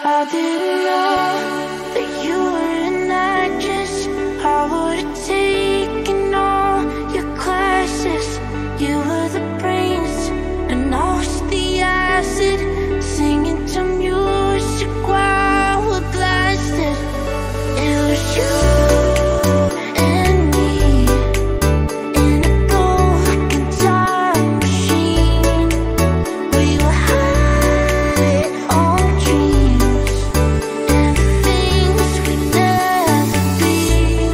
I didn't know that you were an actress. I would have taken all your classes. You were the brains and I was the acid, singing to music while we're blasted. It was you and me in a broken time machine. We were high on dreams and things we'd never be.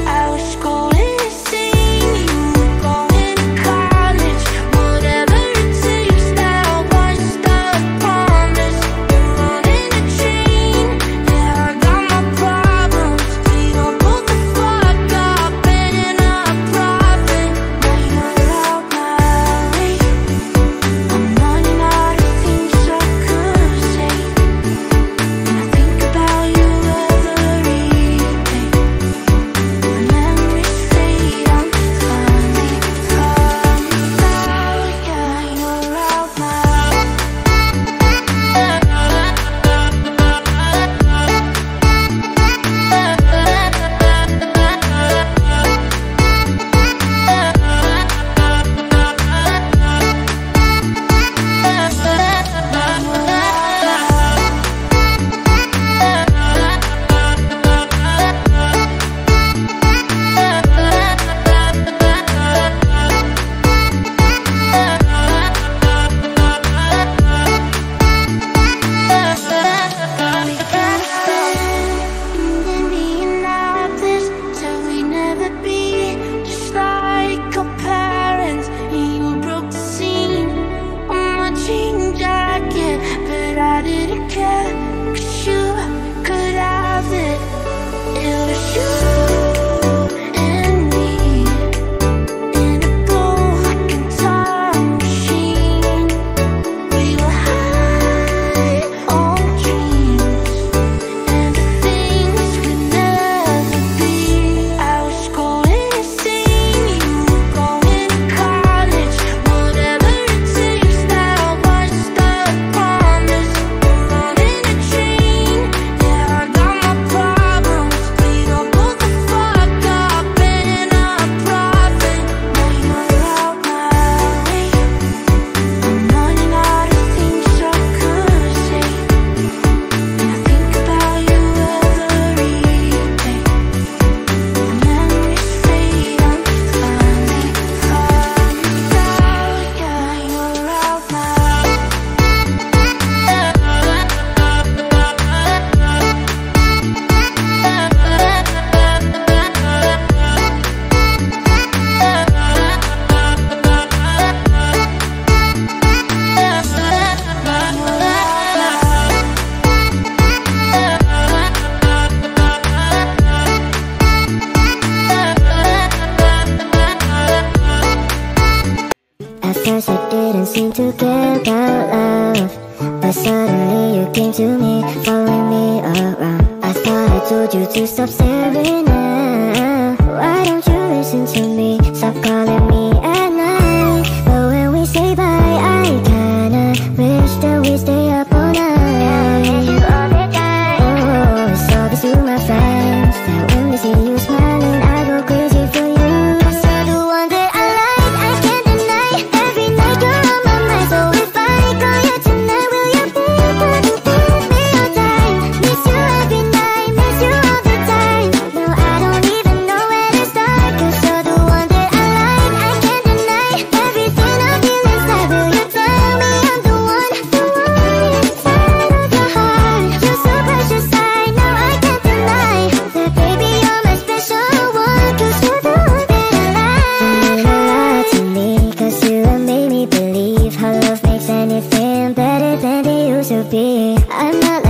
I was going insane, you were going to college. Whatever it takes, that was the promise. We're running a train, yeah, I got my problems. We don't put the fuck up, ending up profit. Now you're out my way. I'm running out of things I could say, and I think about you every day. The memories fade, I'm finally coming out. Yeah, you're out my way. We got spent in Indianapolis till we never be just like our parents. And you broke the seam on my jean jacket, but I didn't care, 'cause you could have it. It was you and me in a broken time machine. We were high on dreams and the things we'd never be. I was going insane, you were going to college. Whatever it takes, that was the promise. We're running a train, yeah, I got my problems. We don't put the fuck up, ending up profit. Now you're out my way. I'm running out of things I could say, and I think about you every day. The memories fade, I'm finally coming out. Yeah, you're out my way. At first I didn't seem to care about love, but suddenly you came to me, following me around. I thought I told you to stop staring now. Why don't you listen to me? Stop calling me at night. But when we say bye, I kinda wish that we stay up all night. Oh, it's all this to my friends, that when they see you smiling, I go crazy for you. 'Cause you're the one that I like, I can't deny. Every night you're on my mind, so if I call you tonight, will you be there to give me your time? Miss you every night, miss you all the time. No, I don't even know where to start, 'cause you're the one that I like, I can't deny. Everything I feel inside, will you tell me I'm the one inside of your heart? You're so precious, I know I can't deny that, baby, you're my special one, 'cause you're the one that I like. You mean a lot to me, 'cause you have made me believe how love makes anything better than they used to be. I'm not